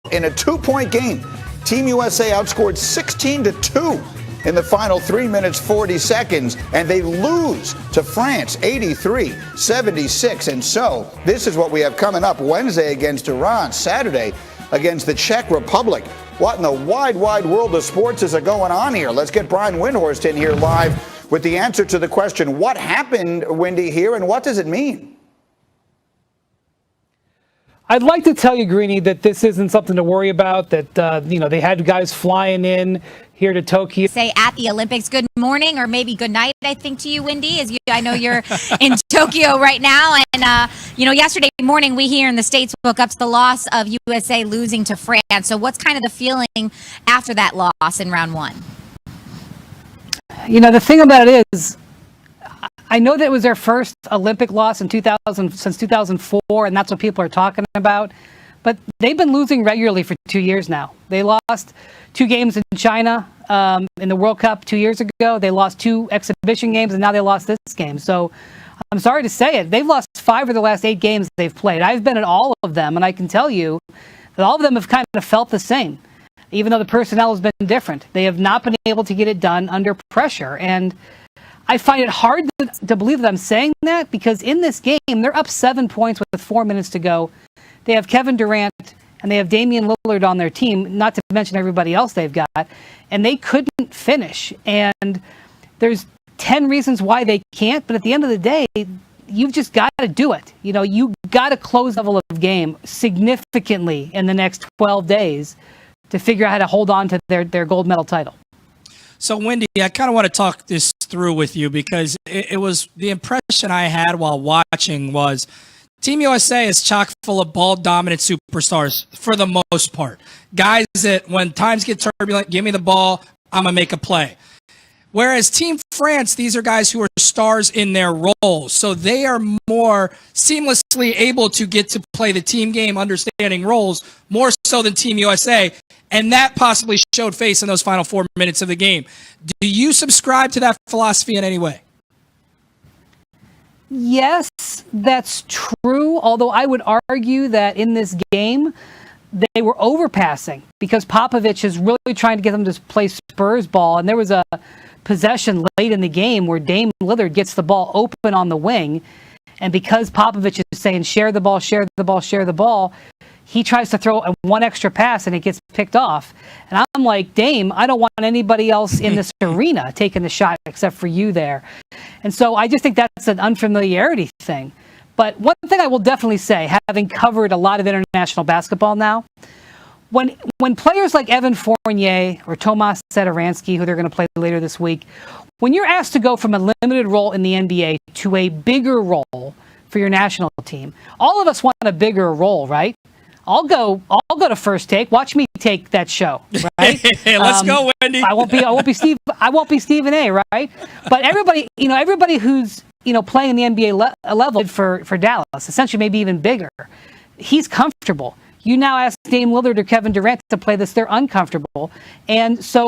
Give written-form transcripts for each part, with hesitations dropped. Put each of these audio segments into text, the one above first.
In a 2-point game, Team USA outscored 16-2 in the final 3 minutes 40 seconds, and they lose to France 83-76. And so this is what we have coming up Wednesday against Iran, Saturday against the Czech Republic. What in the wide world of sports is going on here? Let's get Brian Windhorst in here live with the answer to the question, what happened, Wendy, here, and what does it mean? I'd like to tell you, Greeny, that this isn't something to worry about, that, they had guys flying in here to Tokyo. Say at the Olympics, good morning or maybe good night, I think, to you, Wendy, I know you're in Tokyo right now. And, yesterday morning, we here in the States woke up to the loss of USA losing to France. So what's kind of the feeling after that loss in round one? The thing about it is, I know that it was their first Olympic loss in since 2004, and that's what people are talking about. But they've been losing regularly for 2 years now. They lost 2 games in China in the World Cup 2 years ago. They lost 2 exhibition games, and now they lost this game. So I'm sorry to say it. They've lost 5 of the last 8 games they've played. I've been at all of them, and I can tell you that all of them have kind of felt the same, even though the personnel has been different. They have not been able to get it done under pressure. And I find it hard to believe that I'm saying that, because in this game, they're up 7 points with 4 minutes to go. They have Kevin Durant and they have Damian Lillard on their team, not to mention everybody else they've got, and they couldn't finish. And there's 10 reasons why they can't, but at the end of the day, you've just got to do it. You got to close the level of game significantly in the next 12 days to figure out how to hold on to their gold medal title. So, Wendy, I kind of want to talk this through with you, because it was the impression I had while watching was Team USA is chock full of ball-dominant superstars for the most part. Guys that when times get turbulent, give me the ball, I'm going to make a play. Whereas Team France, these are guys who are stars in their roles. So they are more seamlessly able to get to play the team game, understanding roles, more so than Team USA. And that possibly showed face in those final 4 minutes of the game. Do you subscribe to that philosophy in any way? Yes, that's true. Although I would argue that in this game, they were overpassing, because Popovich is really trying to get them to play Spurs ball. And there was a possession late in the game where Dame Lillard gets the ball open on the wing. And because Popovich is saying, share the ball, share the ball, share the ball, he tries to throw one extra pass and it gets picked off. And I'm like, Dame, I don't want anybody else in this arena taking the shot except for you there. And so I just think that's an unfamiliarity thing. But one thing I will definitely say, having covered a lot of international basketball now, when players like Evan Fournier or Tomas Satoransky, who they're going to play later this week, when you're asked to go from a limited role in the NBA to a bigger role for your national team, all of us want a bigger role, right? I'll go to First Take. Watch me take that show, right? Hey, let's go, Wendy. I won't be Stephen A, right? But everybody who's playing in the NBA level for Dallas, essentially maybe even bigger, he's comfortable. You now ask Dame Lillard or Kevin Durant to play this, they're uncomfortable. And so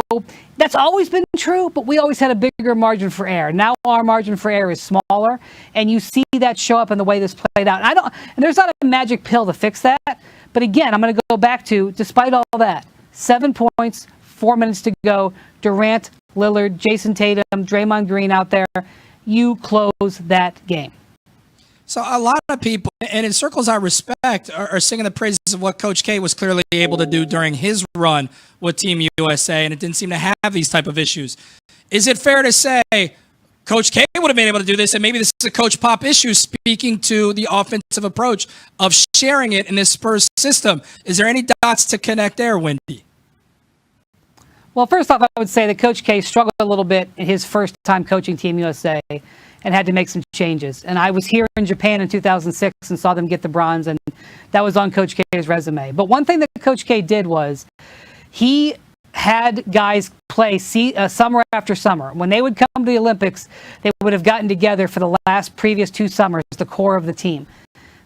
that's always been true, but we always had a bigger margin for error. Now our margin for error is smaller, and you see that show up in the way this played out. And there's not a magic pill to fix that. But again, I'm going to go back to, despite all that, 7 points, 4 minutes to go, Durant, Lillard, Jason Tatum, Draymond Green out there, you close that game. So a lot of people, and in circles I respect, are singing the praises of what Coach K was clearly able to do during his run with Team USA, and it didn't seem to have these type of issues. Is it fair to say Coach K would have been able to do this, and maybe this is a Coach Pop issue, speaking to the offensive approach of sharing it in this Spurs system? Is there any dots to connect there, Wendy? Well, first off, I would say that Coach K struggled a little bit in his first time coaching Team USA and had to make some changes. And I was here in Japan in 2006 and saw them get the bronze, and that was on Coach K's resume. But one thing that Coach K did was he had guys play summer after summer. When they would come to the Olympics, they would have gotten together for the previous 2 summers, the core of the team.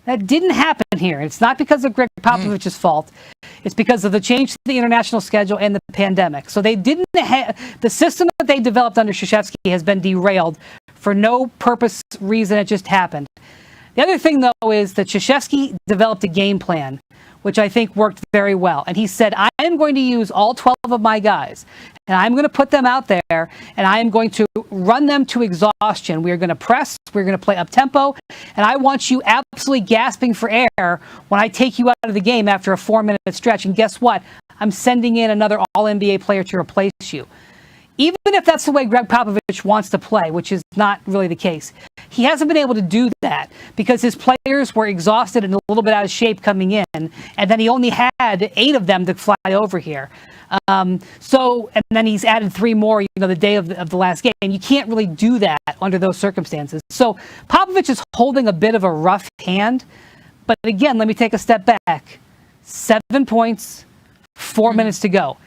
That didn't happen here. It's not because of Greg Popovich's fault. It's because of the change to the international schedule and the pandemic. So they didn't the system that they developed under Krzyzewski has been derailed for no purpose, reason. It just happened. The other thing, though, is that Krzyzewski developed a game plan, which I think worked very well. And he said, I am going to use all 12 of my guys, and I'm going to put them out there, and I am going to run them to exhaustion. We are going to press, we're going to play up-tempo, and I want you absolutely gasping for air when I take you out of the game after a 4-minute stretch. And guess what? I'm sending in another All-NBA player to replace you. Even if that's the way Greg Popovich wants to play, which is not really the case, he hasn't been able to do that because his players were exhausted and a little bit out of shape coming in, and then he only had 8 of them to fly over here. And then he's added 3 more, the day of the last game. And you can't really do that under those circumstances. So Popovich is holding a bit of a rough hand. But again, let me take a step back. 7 points, 4 minutes to go.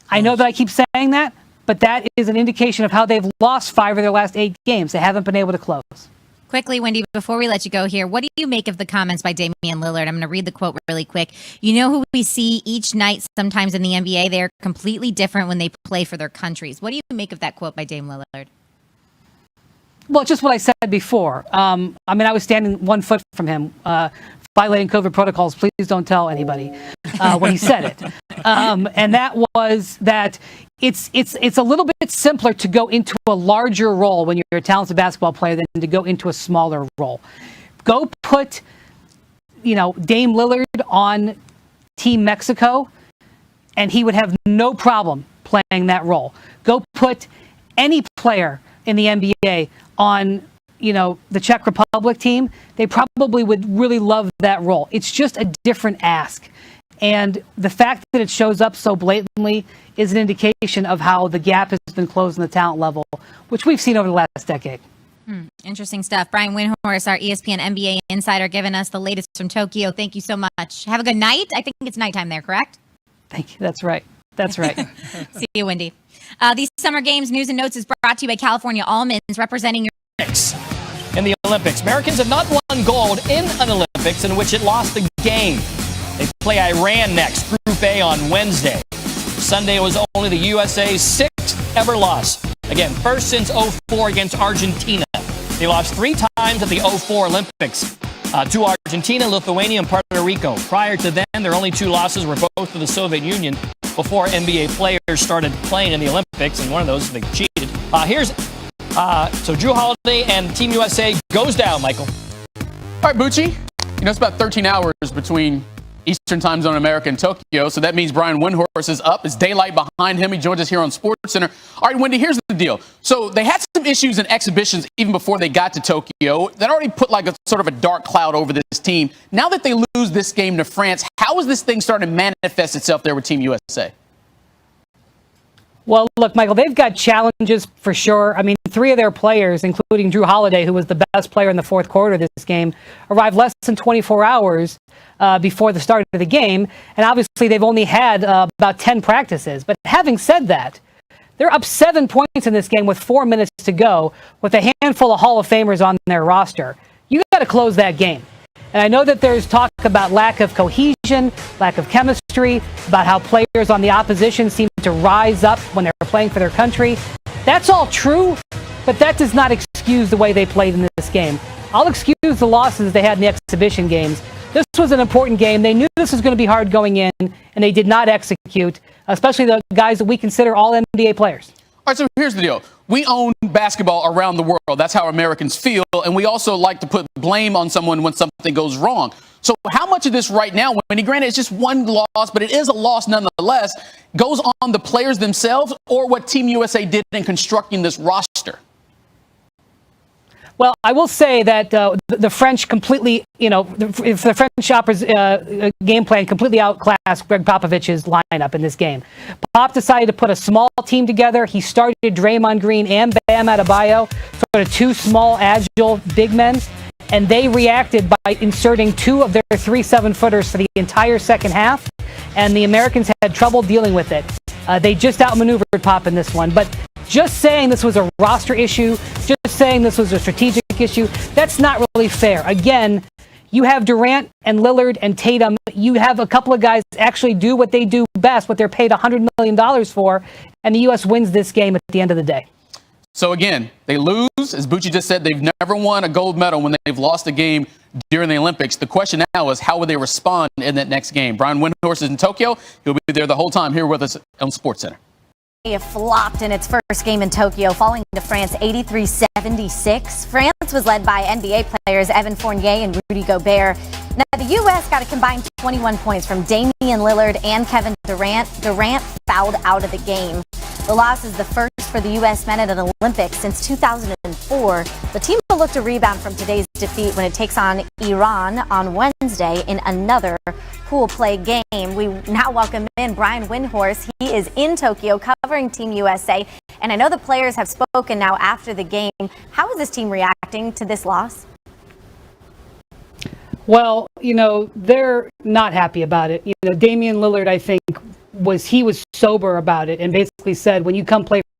I know that I keep saying that, but that is an indication of how they've lost 5 of their last 8 games. They haven't been able to close. Quickly, Wendy, before we let you go here, what do you make of the comments by Damian Lillard? I'm going to read the quote really quick. You know who we see each night sometimes in the NBA? They're completely different when they play for their countries. What do you make of that quote by Dame Lillard? Well, it's just what I said before. I was standing 1 foot from him, violating COVID protocols. Please don't tell anybody when he said it. And that was that it's a little bit simpler to go into a larger role when you're a talented basketball player than to go into a smaller role. Go put, Dame Lillard on Team Mexico, and he would have no problem playing that role. Go put any player in the NBA on the Czech Republic team, they probably would really love that role. It's just a different ask. And the fact that it shows up so blatantly is an indication of how the gap has been closed in the talent level, which we've seen over the last decade. Interesting stuff. Brian Windhorst, our ESPN NBA insider, giving us the latest from Tokyo. Thank you so much. Have a good night. I think it's nighttime there, correct? Thank you. That's right. That's right. See you, Wendy. These Summer Games news and notes is brought to you by California Almonds, representing your... In the Olympics, Americans have not won gold in an Olympics in which it lost the game. They play Iran next, Group A, on Wednesday. Sunday was only the USA's 6th ever loss. Again, first since 2004 against Argentina. They lost 3 times at the 2004 Olympics to Argentina, Lithuania, and Puerto Rico. Prior to then, their only 2 losses were both to the Soviet Union before NBA players started playing in the Olympics, and one of those, they cheated. So Drew Holiday and Team USA goes down, Michael. All right, Bucci. It's about 13 hours between Eastern Time Zone America and Tokyo, so that means Brian Windhorst is up. It's daylight behind him. He joins us here on SportsCenter. All right, Wendy, here's the deal. So they had some issues in exhibitions even before they got to Tokyo. That already put like a sort of a dark cloud over this team. Now that they lose this game to France, how is this thing starting to manifest itself there with Team USA? Well, look, Michael, they've got challenges for sure. 3 of their players, including Drew Holiday, who was the best player in the 4th quarter of this game, arrived less than 24 hours before the start of the game. And obviously, they've only had about 10 practices. But having said that, they're up 7 points in this game with 4 minutes to go with a handful of Hall of Famers on their roster. You got to close that game. And I know that there's talk about lack of cohesion, lack of chemistry, about how players on the opposition seem to rise up when they're playing for their country. That's all true, but that does not excuse the way they played in this game. I'll excuse the losses they had in the exhibition games. This was an important game. They knew this was going to be hard going in, and they did not execute, especially the guys that we consider all NBA players. All right, so here's the deal. We own basketball around the world. That's how Americans feel. And we also like to put blame on someone when something goes wrong. So how much of this right now, when granted it's just 1 loss, but it is a loss nonetheless, goes on the players themselves or what Team USA did in constructing this roster? Well, I will say that the French completely, if the French opera's game plan completely outclassed Greg Popovich's lineup in this game. Pop decided to put a small team together. He started Draymond Green and Bam Adebayo, sort of 2 small, agile big men, and they reacted by inserting 2 of their 3 7-footers for the entire second half, and the Americans had trouble dealing with it. They just outmaneuvered Pop in this one, but just saying this was a roster issue, just saying this was a strategic issue, that's not really fair. Again, you have Durant and Lillard and Tatum. You have a couple of guys actually do what they do best, what they're paid $100 million for, and the U.S. wins this game at the end of the day. So again, they lose. As Bucci just said, they've never won a gold medal when they've lost a game during the Olympics. The question now is, how will they respond in that next game? Brian Windhorst is in Tokyo. He'll be there the whole time here with us on SportsCenter. It flopped in its first game in Tokyo, falling to France 83-76. France was led by NBA players Evan Fournier and Rudy Gobert. Now, the U.S. got a combined 21 points from Damian Lillard and Kevin Durant. Durant fouled out of the game. The loss is the first for the U.S. men at an Olympics since 2004. The team will look to rebound from today's defeat when it takes on Iran on Wednesday in another pool play game. We now welcome in Brian Windhorst. He is in Tokyo covering Team USA. And I know the players have spoken now after the game. How is this team reacting to this loss? Well, they're not happy about it. Damian Lillard, I think, was sober about it and basically said, when you come play